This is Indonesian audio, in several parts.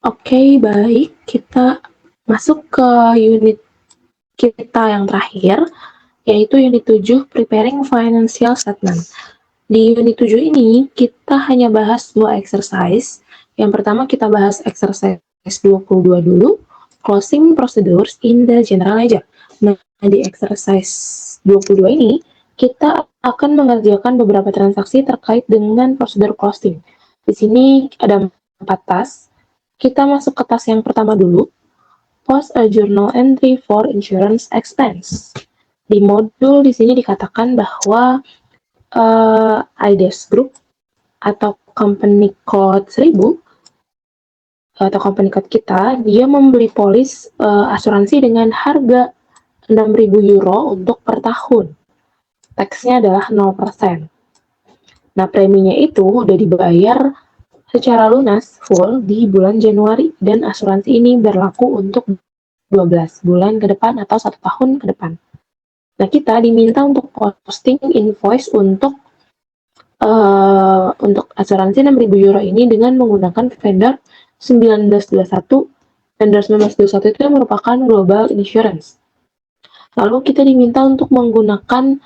Oke, baik. Kita masuk ke unit kita yang terakhir, yaitu unit 7, Preparing Financial Statement. Di unit 7 ini, kita hanya bahas 2 exercise. Yang pertama kita bahas exercise 22 dulu, Closing Procedures in the General Ledger. Nah, di exercise 22 ini, kita akan mengerjakan beberapa transaksi terkait dengan prosedur closing. Di sini ada 4 task. Kita masuk ke task yang pertama dulu, Post a journal entry for insurance expense. Di modul di sini dikatakan bahwa IDES Group atau company code 1000 atau company code kita, dia membeli polis asuransi dengan harga 6.000 euro untuk per tahun. Taxnya adalah 0%. Nah, preminya itu udah dibayar secara lunas full di bulan Januari dan asuransi ini berlaku untuk 12 bulan ke depan atau 1 tahun ke depan. Nah, kita diminta untuk posting invoice untuk asuransi 6.000 euro ini dengan menggunakan vendor 1921. Vendor 1921 itu merupakan global insurance. Lalu kita diminta untuk menggunakan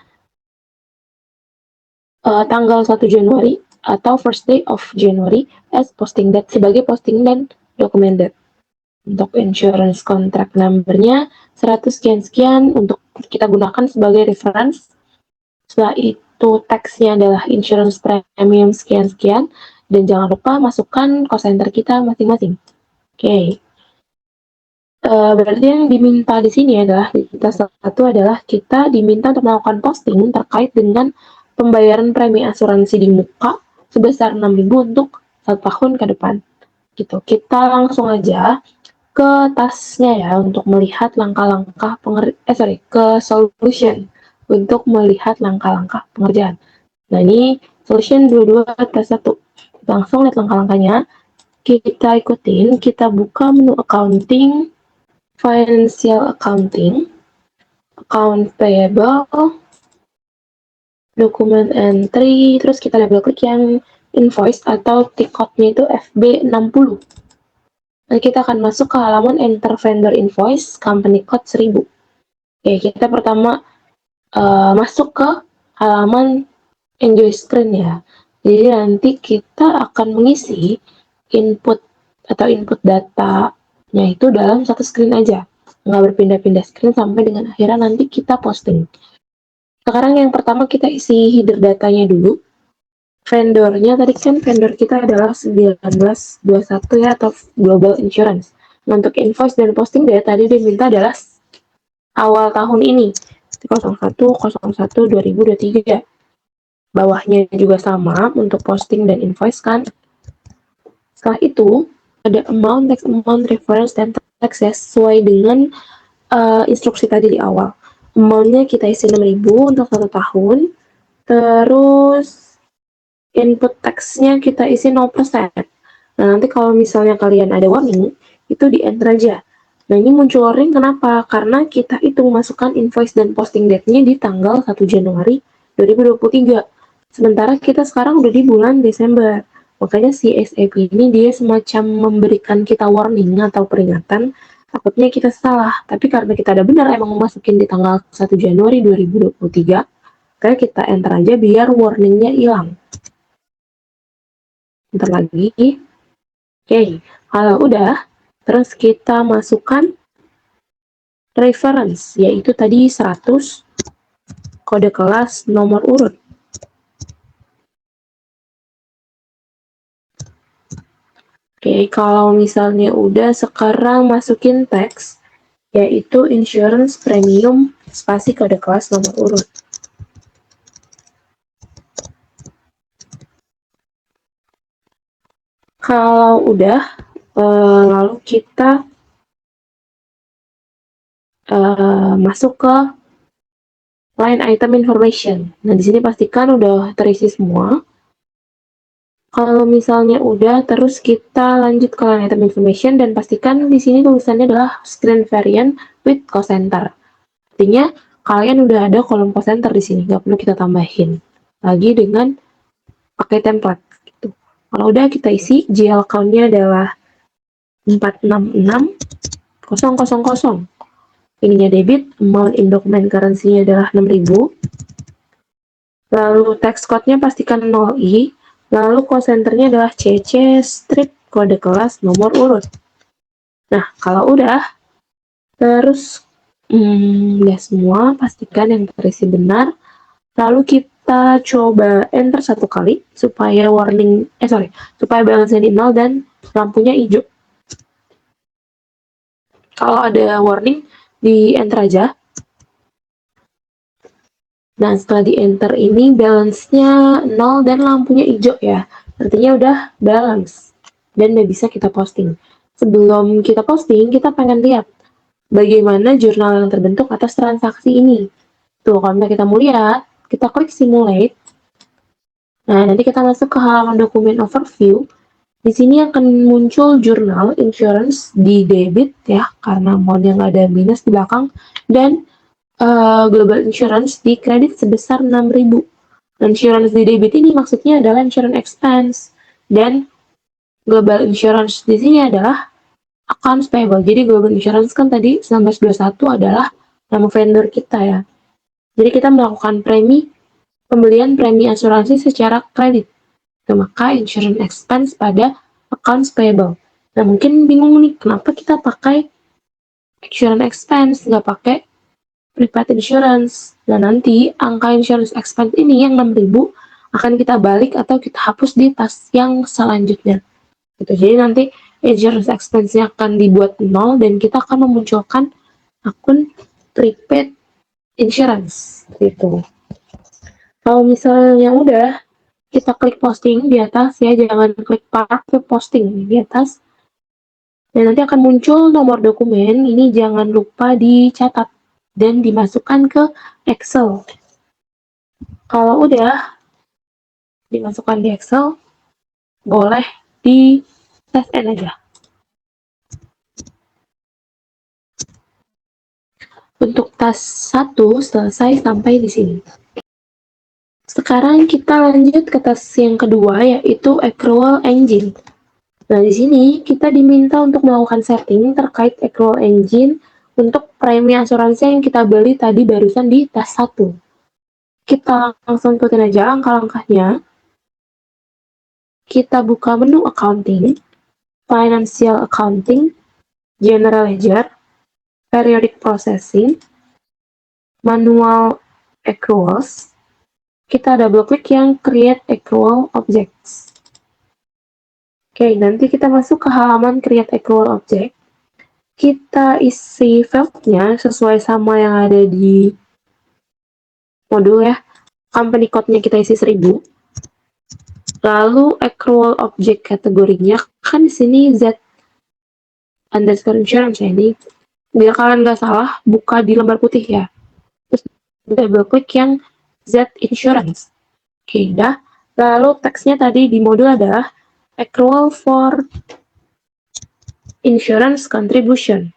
tanggal 1 Januari atau first day of January as posting date sebagai posting dan document date. Untuk insurance contract number-nya 100 sekian-sekian untuk kita gunakan sebagai reference. Setelah itu teksnya adalah insurance premium sekian-sekian dan jangan lupa masukkan cost center kita masing-masing. Oke. Berarti yang diminta di sini adalah kita satu adalah kita diminta untuk melakukan posting terkait dengan pembayaran premi asuransi di muka sebesar 6.000 untuk 1 tahun ke depan. Gitu. Kita langsung aja ke tasnya ya untuk melihat langkah-langkah ke solution untuk melihat langkah-langkah pengerjaan. Nah, ini solution 22 tas 1. Langsung lihat langkah-langkahnya. Kita ikutin, kita buka menu accounting, financial accounting, account payable, document entry, terus kita double klik yang invoice atau ticketnya itu FB60. Dan kita akan masuk ke halaman enter vendor invoice company code 1000. Oke, kita pertama masuk ke halaman enjoy screen ya. Jadi nanti kita akan mengisi input atau input datanya itu dalam satu screen aja. Nggak berpindah-pindah screen sampai dengan akhirnya nanti kita posting. Sekarang yang pertama kita isi header datanya dulu. Vendornya tadi kan vendor kita adalah 1921 ya atau global insurance. Nah, untuk invoice dan posting date tadi diminta adalah awal tahun ini 01/01/2023. Bawahnya juga sama untuk posting dan invoice kan. Setelah itu ada amount, tax amount, reference, dan tax ya, sesuai dengan instruksi tadi di awal. Amountnya kita isi 6.000 untuk 1 tahun. Terus input text-nya kita isi 0%. Nah, nanti kalau misalnya kalian ada warning, itu di enter aja. Nah, ini muncul warning kenapa? Karena kita itu memasukkan invoice dan posting date-nya di tanggal 1 Januari 2023. Sementara kita sekarang udah di bulan Desember. Makanya si SAP ini dia semacam memberikan kita warning atau peringatan, takutnya kita salah. Tapi karena kita ada benar emang memasukin di tanggal 1 Januari 2023, kayak kita enter aja biar warningnya hilang. Bentar lagi. Oke, kalau udah, terus kita masukkan reference, yaitu tadi 100, kode kelas, nomor urut. Oke, kalau misalnya udah, sekarang masukin teks, yaitu insurance premium, spasi kode kelas, nomor urut. Kalau udah, lalu kita masuk ke line item information. Nah, di sini pastikan udah terisi semua. Kalau misalnya udah, terus kita lanjut ke line item information dan pastikan di sini tulisannya adalah screen variant with cost center. Artinya kalian udah ada kolom cost center di sini, nggak perlu kita tambahin lagi dengan pakai template. Gitu. Kalau udah kita isi, GL account-nya adalah 466,000. Ininya debit, amount in document currency-nya adalah 6.000. Lalu text code-nya pastikan 0i. Lalu call center-nya adalah CC strip kode kelas nomor urut. Nah, kalau udah, terus udah semua, pastikan yang terisi benar. Lalu kita coba enter 1 kali supaya supaya balance di 0 dan lampunya hijau. Kalau ada warning, di enter aja. Nah, setelah di enter ini balance-nya 0 dan lampunya hijau ya. Artinya udah balance dan udah bisa kita posting. Sebelum kita posting, kita pengen lihat bagaimana jurnal yang terbentuk atas transaksi ini. Tuh, kalau kita mau lihat, kita klik simulate. Nah, nanti kita masuk ke halaman dokumen overview. Di sini akan muncul jurnal insurance di debit ya, karena mode yang ada minus di belakang, dan global insurance di kredit sebesar 6.000. Insurance di debit ini maksudnya adalah insurance expense, dan global insurance di sini adalah accounts payable. Jadi global insurance kan tadi 1921 adalah nama vendor kita ya. Jadi kita melakukan pembelian premi asuransi secara kredit. Maka insurance expense pada accounts payable. Nah, mungkin bingung nih, kenapa kita pakai insurance expense, nggak pakai prepaid insurance. Nah, nanti angka insurance expense ini yang 6.000 akan kita balik atau kita hapus di tas yang selanjutnya. Gitu. Jadi nanti insurance expense-nya akan dibuat 0 dan kita akan memunculkan akun prepaid insurance. Gitu. Kalau misalnya udah, kita klik posting di atas ya, jangan klik park ke posting di atas. Dan nanti akan muncul nomor dokumen, ini jangan lupa dicatat dan dimasukkan ke Excel. Kalau udah dimasukkan di Excel, boleh di tes N aja. Untuk task 1 selesai sampai di sini. Sekarang kita lanjut ke task yang kedua, yaitu accrual engine. Nah, di sini kita diminta untuk melakukan setting terkait accrual engine untuk premi asuransi yang kita beli tadi barusan di task 1. Kita langsung ikutin aja langkah-langkahnya. Kita buka menu accounting, financial accounting, general ledger, periodic processing, manual accruals. Kita double klik yang create accrual objects. Oke, nanti kita masuk ke halaman create accrual object. Kita isi fieldnya sesuai sama yang ada di modul ya. Company code-nya kita isi 1000. Lalu accrual object kategorinya kan di sini Z underscore insurance ya, ini biar kalian nggak salah buka di lembar putih ya. Terus double klik yang Z insurance. Oke, dah. Lalu teksnya tadi di modul adalah accrual for insurance contribution.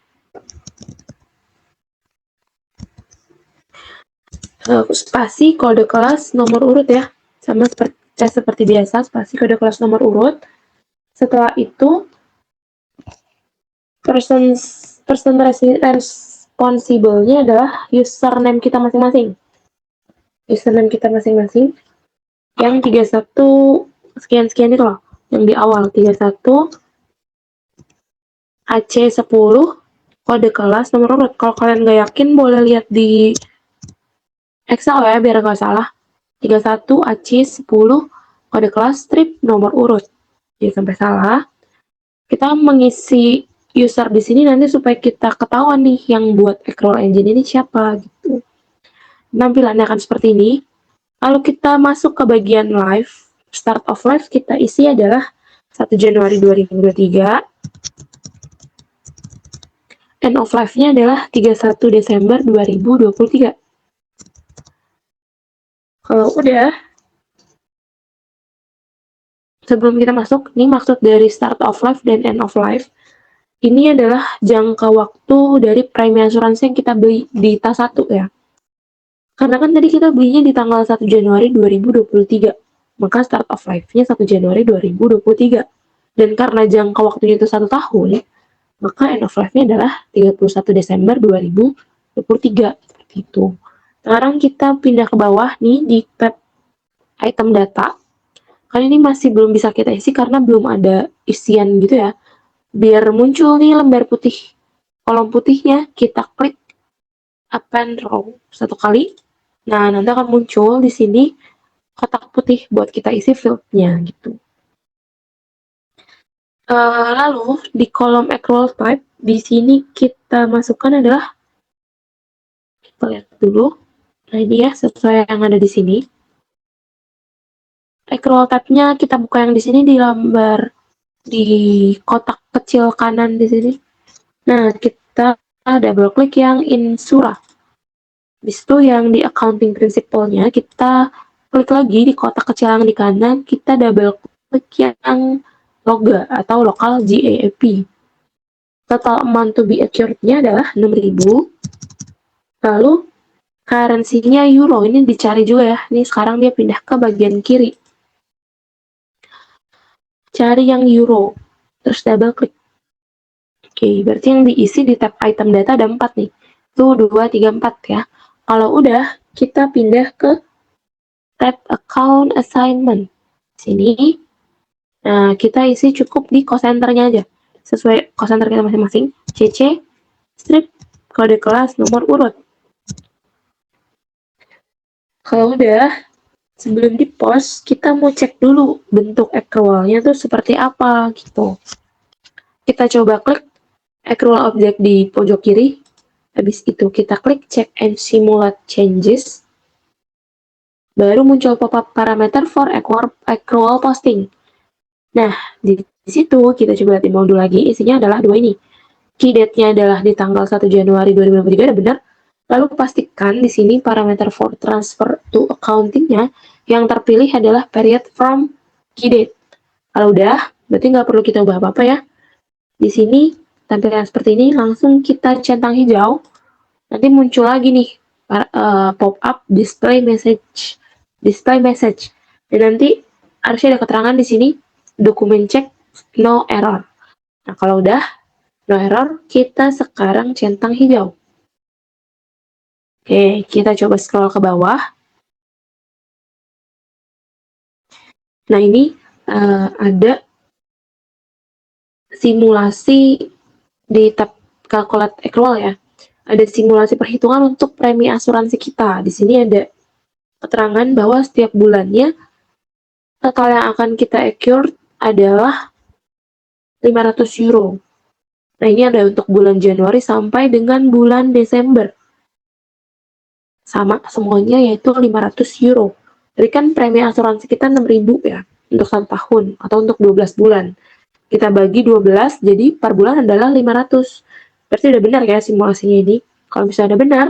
Spasi kode kelas nomor urut ya, sama seperti biasa, spasi kode kelas nomor urut. Setelah itu person responsible-nya adalah username kita masing-masing. Username kita masing-masing yang 31 sekian-sekian itu loh, yang di awal 31 AC10 kode kelas nomor urut. Kalau kalian nggak yakin boleh lihat di Excel ya, biar nggak salah. 31 AC10 kode kelas strip nomor urut. Jadi sampai salah. Kita mengisi user di sini nanti supaya kita ketahuan nih yang buat accrual engine ini siapa gitu. Tampilannya akan seperti ini. Lalu kita masuk ke bagian live. Start of live kita isi adalah 1 Januari 2023. End of live-nya adalah 31 Desember 2023. Kalau udah, sebelum kita masuk, ini maksud dari start of life dan end of life. Ini adalah jangka waktu dari premi asuransi yang kita beli di tas 1 ya. Karena kan tadi kita belinya di tanggal 1 Januari 2023. Maka start of life-nya 1 Januari 2023. Dan karena jangka waktunya itu 1 tahun, maka end of life-nya adalah 31 Desember 2023, seperti itu. Sekarang kita pindah ke bawah nih di tab item data. Kan ini masih belum bisa kita isi karena belum ada isian gitu ya. Biar muncul nih lembar putih, kolom putihnya, kita klik append row satu kali. Nah, nanti akan muncul di sini kotak putih buat kita isi field-nya gitu. Lalu di kolom accrual type, di sini kita masukkan adalah, kita lihat dulu. Nah, ini ya sesuai yang ada di sini. Accrual type-nya kita buka yang di sini di lembar di kotak kecil kanan di sini. Nah, kita double klik yang insura. Habis itu yang di accounting principle-nya kita klik lagi di kotak kecil yang di kanan, kita double klik yang LOGA atau local GAAP. Total amount to be accrued-nya adalah 6.000. Lalu currency-nya euro, ini dicari juga ya. Ini sekarang dia pindah ke bagian kiri. Cari yang euro, terus double klik. Oke, berarti yang diisi di tab item data ada 4 nih. Itu 2, 3, 4 ya. Kalau udah, kita pindah ke tab account assignment. Sini, nah kita isi cukup di cost center-nya aja. Sesuai cost center kita masing-masing. CC, strip, kode kelas, nomor urut. Kalau udah, sebelum di post, kita mau cek dulu bentuk accrual-nya tuh seperti apa gitu. Kita coba klik accrual object di pojok kiri. Habis itu kita klik check and simulate changes. Baru muncul pop-up parameter for accrual posting. Nah, di situ kita coba lihat di modul lagi, isinya adalah dua ini. Key date-nya adalah di tanggal 1 Januari 2023, ada benar. Lalu pastikan di sini parameter for transfer to accounting-nya yang terpilih adalah period from key date. Kalau udah, berarti nggak perlu kita ubah apa-apa ya. Di sini, tampilan seperti ini, langsung kita centang hijau. Nanti muncul lagi nih, pop-up display message. Dan nanti harusnya ada keterangan di sini, dokumen cek no error. Nah, kalau udah no error, kita sekarang centang hijau. Oke, kita coba scroll ke bawah. Nah, ini ada simulasi di tab calculate accrual ya. Ada simulasi perhitungan untuk premi asuransi kita. Di sini ada keterangan bahwa setiap bulannya total yang akan kita accrue adalah 500 euro. Nah, ini ada untuk bulan Januari sampai dengan bulan Desember. Sama semuanya yaitu 500 euro. Jadi kan premi asuransi kita 6.000 ya untuk 1 tahun atau untuk 12 bulan. Kita bagi 12, jadi per bulan adalah 500. Berarti udah benar ya simulasinya ini. Kalau misalnya udah benar,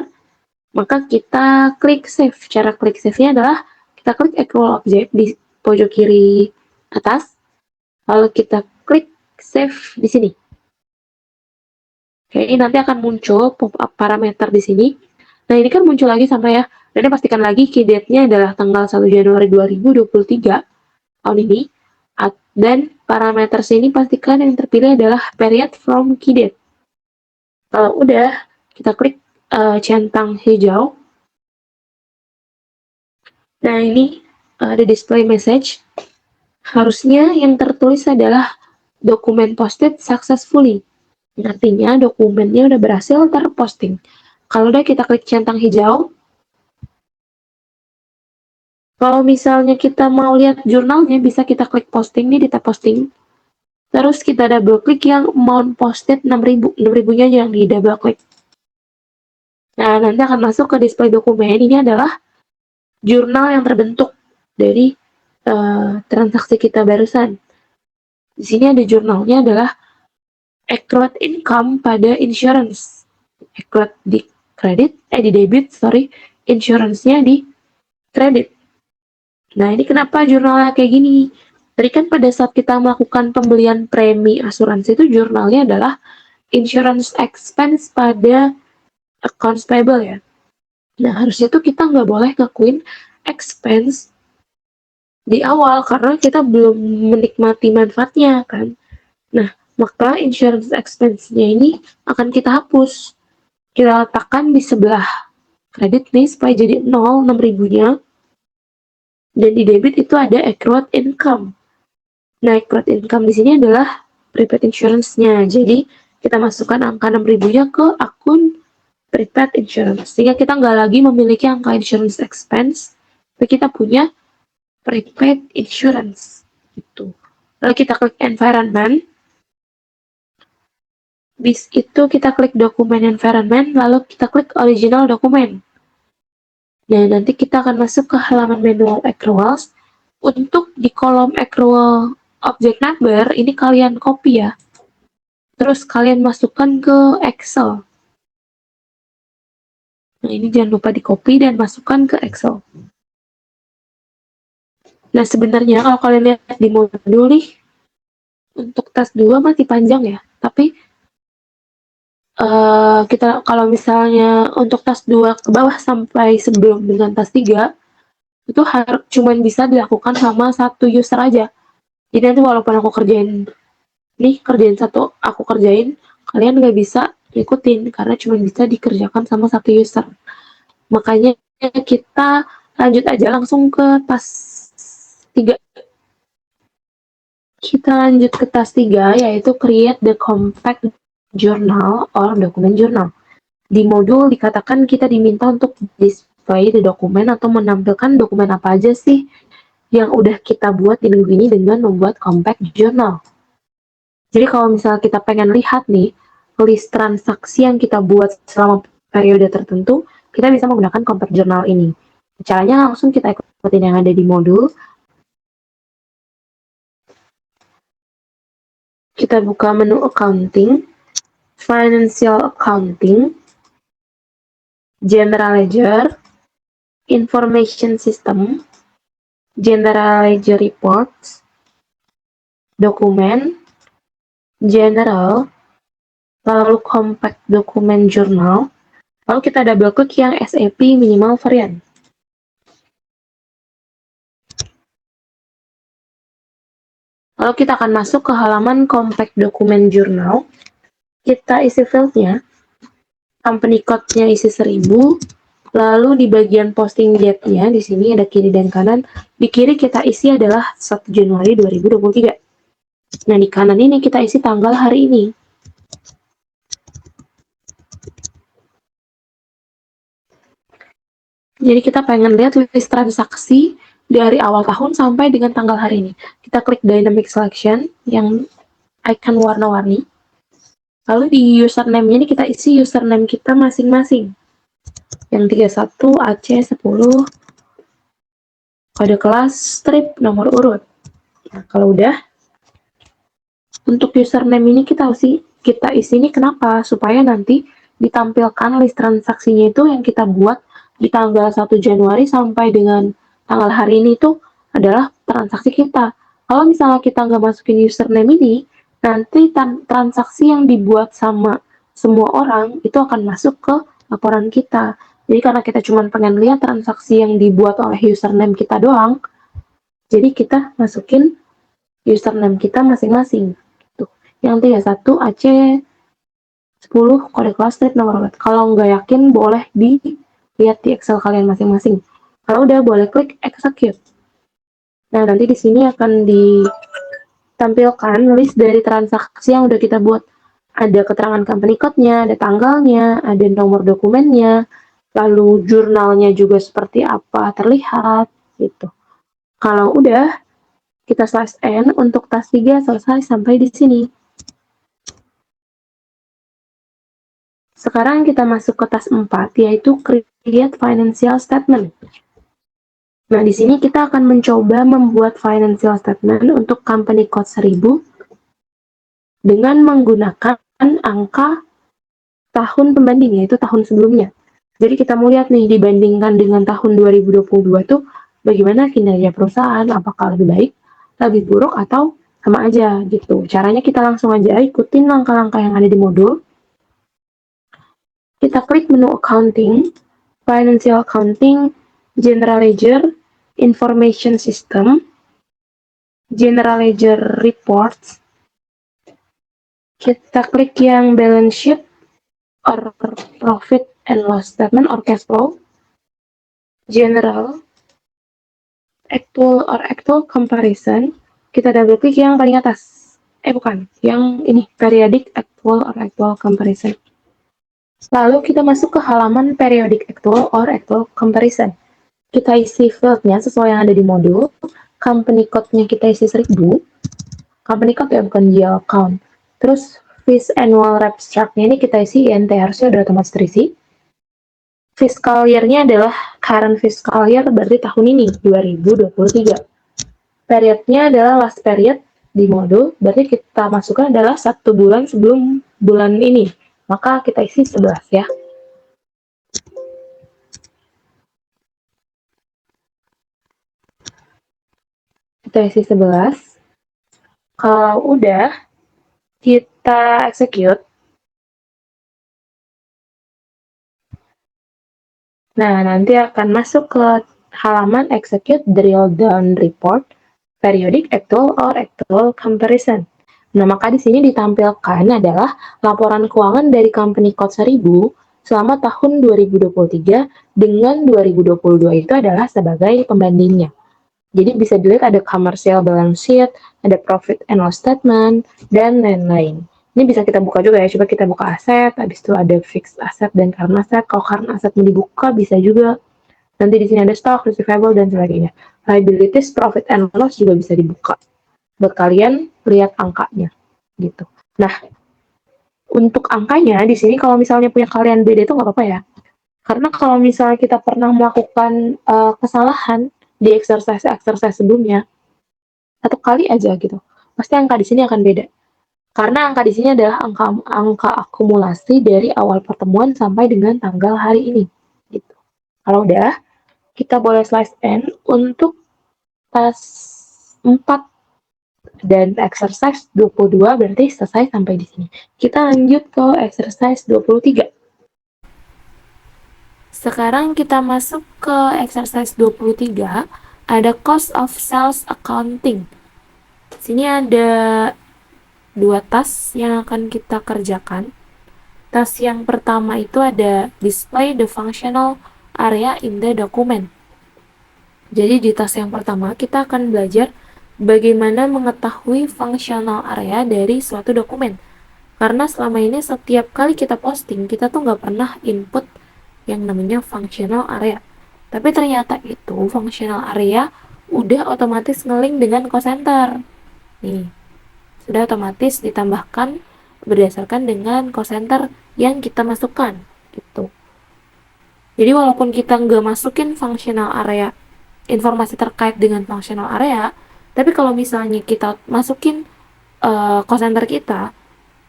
maka kita klik save. Cara klik save-nya adalah kita klik accrual object di pojok kiri atas, lalu kita klik save di sini. Oke, ini nanti akan muncul pop-up parameter di sini. Nah, ini kan muncul lagi sampai ya. Dan pastikan lagi key date-nya adalah tanggal 1 Januari 2023 tahun ini. Dan parameter sini pastikan yang terpilih adalah period from key date. Kalau udah, kita klik centang hijau. Nah, ini ada display message. Harusnya yang tertulis adalah dokumen posted successfully. Artinya dokumennya udah berhasil terposting. Kalau udah kita klik centang hijau. Kalau misalnya kita mau lihat jurnalnya, bisa kita klik posting nih di tab posting. Terus kita double klik yang amount posted 6.000. 6.000-nya yang di double klik. Nah, nanti akan masuk ke display dokumen. Ini adalah jurnal yang terbentuk dari transaksi kita barusan. Di sini ada jurnalnya adalah accrued income pada insurance. Accrued di debit, insurance-nya di kredit. Nah, ini kenapa jurnalnya kayak gini? Tadi kan pada saat kita melakukan pembelian premi asuransi itu jurnalnya adalah insurance expense pada accounts payable ya. Nah, harusnya tuh kita nggak boleh ngakuin expense di awal karena kita belum menikmati manfaatnya kan. Nah, maka insurance expense-nya ini akan kita hapus. Kita letakkan di sebelah kredit nih supaya jadi 0, 6.000-nya. Dan di debit itu ada accrued income. Nah, accrued income di sini adalah prepaid insurance-nya. Jadi, kita masukkan angka 6.000-nya ke akun prepaid insurance. Sehingga kita nggak lagi memiliki angka insurance expense, tapi kita punya prepaid insurance. Gitu. Lalu kita klik environment. Bis itu kita klik dokumen environment, lalu kita klik original dokumen. Nah, nanti kita akan masuk ke halaman manual accruals. Untuk di kolom accrual object number, ini kalian copy ya. Terus kalian masukkan ke Excel. Nah, ini jangan lupa di copy dan masukkan ke Excel. Nah, sebenarnya kalau kalian lihat di modul nih, untuk tas 2 masih panjang ya. Tapi kita kalau misalnya untuk tas 2 ke bawah sampai sebelum dengan tas 3, itu cuman bisa dilakukan sama satu user aja. Jadi nanti walaupun aku kerjain satu, aku kerjain, kalian nggak bisa ikutin karena cuma bisa dikerjakan sama satu user. Makanya kita lanjut aja langsung ke tas 3. Kita lanjut ke tas 3, yaitu create the compact journal or document journal. Di modul dikatakan kita diminta untuk display the dokumen atau menampilkan dokumen apa aja sih yang udah kita buat di minggu ini dengan membuat compact journal. Jadi kalau misalnya kita pengen lihat nih list transaksi yang kita buat selama periode tertentu, kita bisa menggunakan compact journal ini. Caranya langsung kita ikutin yang ada di modul. Kita buka menu accounting, financial accounting, general ledger, information system, general ledger reports, dokumen, general, lalu compact document journal, lalu kita double klik yang SAP minimal variant. Lalu kita akan masuk ke halaman compact document journal. Kita isi fieldnya, company code-nya isi 1000, lalu di bagian posting date-nya, di sini ada kiri dan kanan. Di kiri kita isi adalah 1 Januari 2023. Nah, di kanan ini kita isi tanggal hari ini. Jadi kita pengen lihat list transaksi dari awal tahun sampai dengan tanggal hari ini. Kita klik dynamic selection yang icon warna-warni. Lalu di username-nya ini kita isi username kita masing-masing. Yang 31 AC10, kode kelas, strip, nomor urut. Nah, kalau udah, untuk username ini kita isi ini kenapa? Supaya nanti ditampilkan list transaksinya itu yang kita buat di tanggal 1 Januari sampai dengan tanggal hari ini itu adalah transaksi kita. Kalau misalnya kita nggak masukin username ini, nanti transaksi yang dibuat sama semua orang itu akan masuk ke laporan kita. Jadi karena kita cuma pengen lihat transaksi yang dibuat oleh username kita doang, jadi kita masukin username kita masing-masing. Tuh, yang 31 AC 10 kode kelas strip nomor urut. Kalau nggak yakin boleh dilihat di Excel kalian masing-masing. Kalau udah boleh klik execute. Nah, nanti di sini akan ditampilkan list dari transaksi yang udah kita buat. Ada keterangan company code-nya, ada tanggalnya, ada nomor dokumennya, lalu jurnalnya juga seperti apa terlihat, gitu. Kalau udah, kita slash N untuk tas 3 selesai sampai di sini. Sekarang kita masuk ke tas 4, yaitu create financial statement. Nah, di sini kita akan mencoba membuat financial statement untuk company code 1000 dengan menggunakan angka tahun pembanding, yaitu tahun sebelumnya. Jadi kita mau lihat nih, dibandingkan dengan tahun 2022 tuh, bagaimana kinerja perusahaan, apakah lebih baik, lebih buruk, atau sama aja gitu. Caranya kita langsung aja ikutin langkah-langkah yang ada di modul. Kita klik menu accounting, financial accounting, general ledger, information system, general ledger reports, Kita klik yang balance sheet or profit and loss statement or cash flow, general, actual comparison. Kita double klik yang paling atas. Bukan, yang ini, periodic actual or actual comparison. Lalu kita masuk ke halaman periodic actual or actual comparison. Kita isi fieldnya sesuai yang ada di modul. Company code-nya kita isi 1000. Company code ya, bukan GL account. Terus fees annual abstract-nya ini kita isi INT, harusnya udah otomatis terisi. Fiscal year-nya adalah current fiscal year, berarti tahun ini, 2023. Periodnya adalah last period di modul, berarti kita masukkan adalah 1 bulan sebelum bulan ini. Maka kita isi 11 ya. Kita isi 11. Kalau udah, kita execute. Nah, nanti akan masuk ke halaman execute drill down report, periodic actual or actual comparison. Nah, maka di sini ditampilkan adalah laporan keuangan dari company code 1000 selama tahun 2023 dengan 2022 itu adalah sebagai pembandingnya. Jadi bisa dilihat ada commercial balance sheet, ada profit and loss statement, dan lain-lain. Ini bisa kita buka juga ya, coba kita buka aset, habis itu ada fixed asset dan current asset. Kalau current asset mau dibuka bisa juga. Nanti di sini ada stock, receivable, dan sebagainya. Liabilities, profit and loss juga bisa dibuka. Buat kalian lihat angkanya, gitu. Nah, untuk angkanya di sini kalau misalnya punya kalian beda itu nggak apa-apa ya. Karena kalau misalnya kita pernah melakukan kesalahan di exercise sebelumnya, satu kali aja gitu, pasti angka di sini akan beda. Karena angka di sini adalah angka akumulasi dari awal pertemuan sampai dengan tanggal hari ini. Gitu. Kalau udah, kita boleh slice end untuk tas 4 dan exercise 22 berarti selesai sampai di sini. Kita lanjut ke exercise 23. Sekarang kita masuk ke exercise 23, ada cost of sales accounting. Sini ada 2 task yang akan kita kerjakan. Task yang pertama itu ada display the functional area in the document. Jadi di task yang pertama kita akan belajar bagaimana mengetahui functional area dari suatu dokumen. Karena selama ini setiap kali kita posting, kita tuh nggak pernah input yang namanya functional area. Tapi ternyata itu functional area udah otomatis nge-link dengan cost center. Nih, sudah otomatis ditambahkan berdasarkan dengan cost center yang kita masukkan gitu. Jadi walaupun kita nggak masukin functional area, informasi terkait dengan functional area, tapi kalau misalnya kita masukin cost center kita,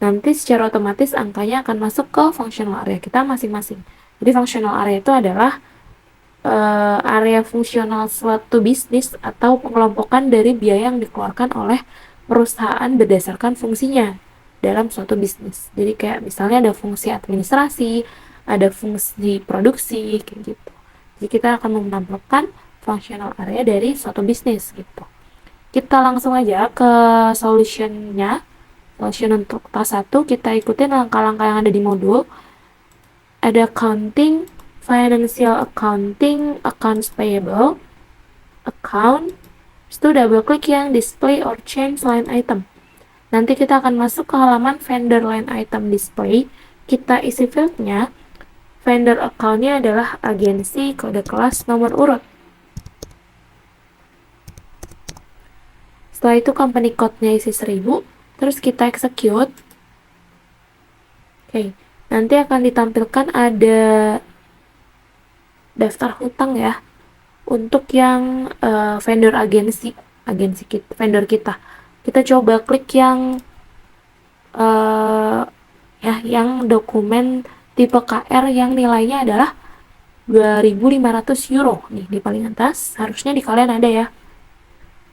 nanti secara otomatis angkanya akan masuk ke functional area kita masing-masing. Jadi functional area itu adalah area fungsional suatu bisnis atau pengelompokan dari biaya yang dikeluarkan oleh perusahaan berdasarkan fungsinya dalam suatu bisnis. Jadi kayak misalnya ada fungsi administrasi, ada fungsi produksi, kayak gitu. Jadi kita akan menampilkan functional area dari suatu bisnis gitu. Kita langsung aja ke solutionnya. Solution untuk task 1, kita ikutin langkah-langkah yang ada di modul. Ada accounting, financial accounting, accounts payable, account, itu double klik yang display or change line item. Nanti kita akan masuk ke halaman vendor line item display. Kita isi fieldnya. Vendor account-nya adalah agensi, kode kelas, nomor urut. Setelah itu company code-nya isi 1000. Terus kita execute. Oke, nanti akan ditampilkan ada daftar hutang ya. Untuk yang vendor vendor kita. Kita coba klik yang yang dokumen tipe KR yang nilainya adalah 2.500 euro nih di paling atas, harusnya di kalian ada ya.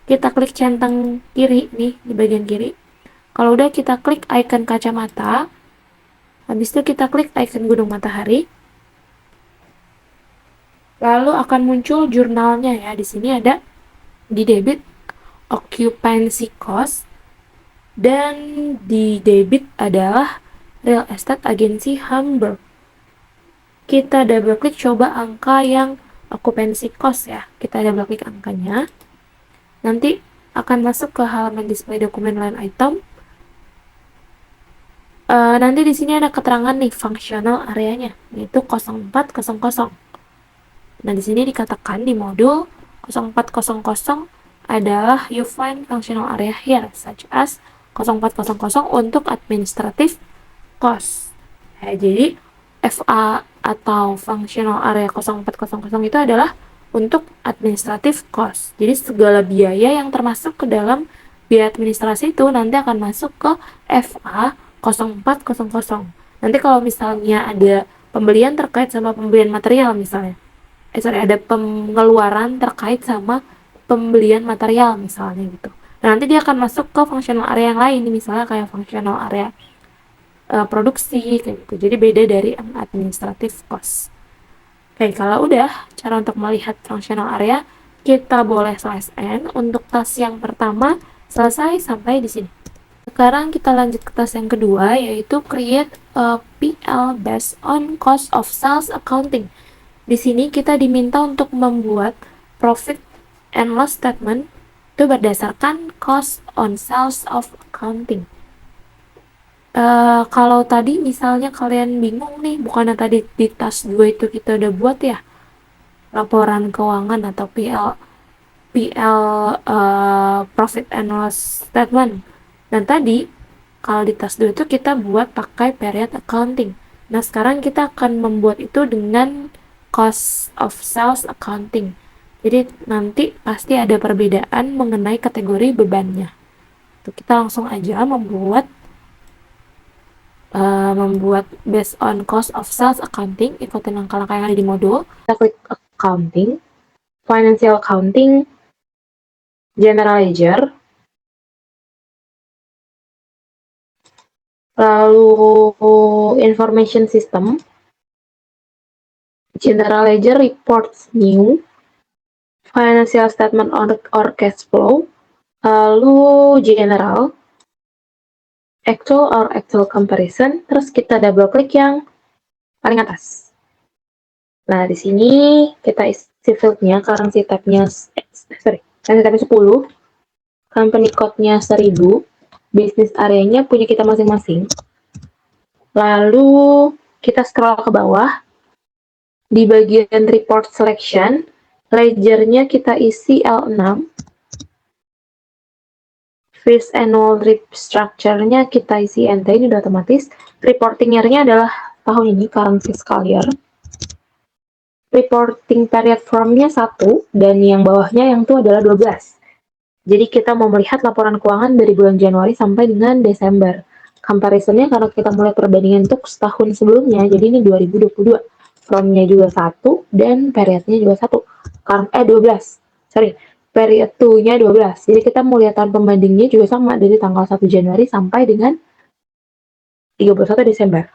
Kita klik centang kiri nih di bagian kiri. Kalau udah kita klik icon kacamata, habis itu kita klik icon gunung matahari. Lalu akan muncul jurnalnya ya. Di sini ada di debit occupancy cost, Dan di debit adalah Real Estate Agency Hamburg. Kita double klik coba angka yang occupancy cost ya. Kita double klik angkanya. Nanti akan masuk ke halaman display dokumen line item. Nanti di sini ada keterangan nih functional areanya, yaitu 0400. Nah, di sini dikatakan di modul 0400 adalah you find functional area here, such as 0400 untuk administrative cost. Nah, jadi FA atau functional area 0400 itu adalah untuk administrative cost. Jadi segala biaya yang termasuk ke dalam biaya administrasi itu nanti akan masuk ke FA 0400. Nanti kalau misalnya ada pembelian terkait sama pembelian material misalnya, ada pengeluaran terkait sama pembelian material misalnya gitu. Nah, nanti dia akan masuk ke functional area yang lain, misalnya kayak functional area produksi kayak gitu. Jadi beda dari administrative cost. Oke, kalau udah cara untuk melihat functional area, kita boleh slash n. Untuk task yang pertama selesai sampai di sini. Sekarang kita lanjut ke task yang kedua, yaitu create a PL based on cost of sales accounting. Di sini kita diminta untuk membuat profit and loss statement itu berdasarkan cost on sales of accounting. Kalau tadi misalnya kalian bingung nih, bukannya tadi di task 2 itu kita udah buat ya laporan keuangan atau PL profit and loss statement. Dan tadi kalau di task 2 itu kita buat pakai period accounting. Nah, sekarang kita akan membuat itu dengan cost of sales accounting. Jadi nanti pasti ada perbedaan mengenai kategori bebannya. Tuh, kita langsung aja membuat based on cost of sales accounting, ikutin langkah-langkah yang ada di modul. Kita klik accounting, financial accounting, general ledger, lalu information system, general ledger reports new, financial statement or cash flow, lalu general, actual comparison, terus kita double klik yang paling atas. Nah, di sini kita isi fieldnya, currency tab-nya, currency tab-nya 10, company code-nya 1000, business area-nya punya kita masing-masing. Lalu kita scroll ke bawah, di bagian report selection, ledger-nya kita isi L6, first annual structure-nya kita isi NT, ini udah otomatis. Reporting year-nya adalah tahun ini, current fiscal year. Reporting period form-nya 1, dan yang bawahnya yang itu adalah 12. Jadi kita mau melihat laporan keuangan dari bulan Januari sampai dengan Desember. Comparison-nya karena kita mulai perbandingan untuk setahun sebelumnya, jadi ini 2022. From-nya juga 1, dan period-nya juga 1. 12. Period 2-nya 12. Jadi kita mau lihat tahun pembandingnya juga sama, dari tanggal 1 Januari sampai dengan 31 Desember.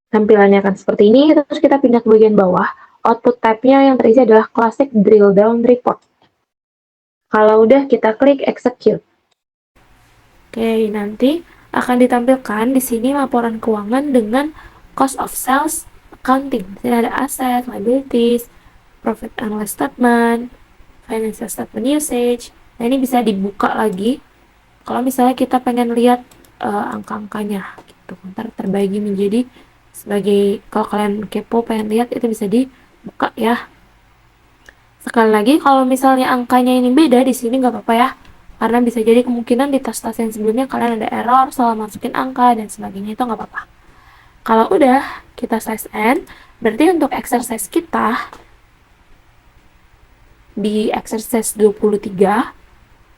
Tampilannya akan seperti ini, terus kita pindah ke bagian bawah. Output tab-nya yang terisi adalah Classic Drill Down Report. Kalau udah, kita klik Execute. Oke, nanti akan ditampilkan di sini laporan keuangan dengan Cost of Sales Accounting. Di sini ada Asset, Liabilities, Profit and Loss Statement, Financial Statement Usage. Nah, ini bisa dibuka lagi kalau misalnya kita pengen lihat angka-angkanya gitu. Ntar terbagi menjadi sebagai, kalau kalian kepo pengen lihat, itu bisa dibuka ya. Sekali lagi, kalau misalnya angkanya ini beda di sini nggak apa-apa ya, karena bisa jadi kemungkinan di tas-tas yang sebelumnya kalian ada error salah masukin angka dan sebagainya, itu nggak apa-apa. Kalau udah kita size N, berarti untuk exercise kita di exercise 23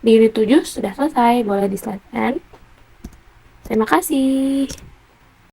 di unit 7 sudah selesai. Boleh di slide N. Terima kasih.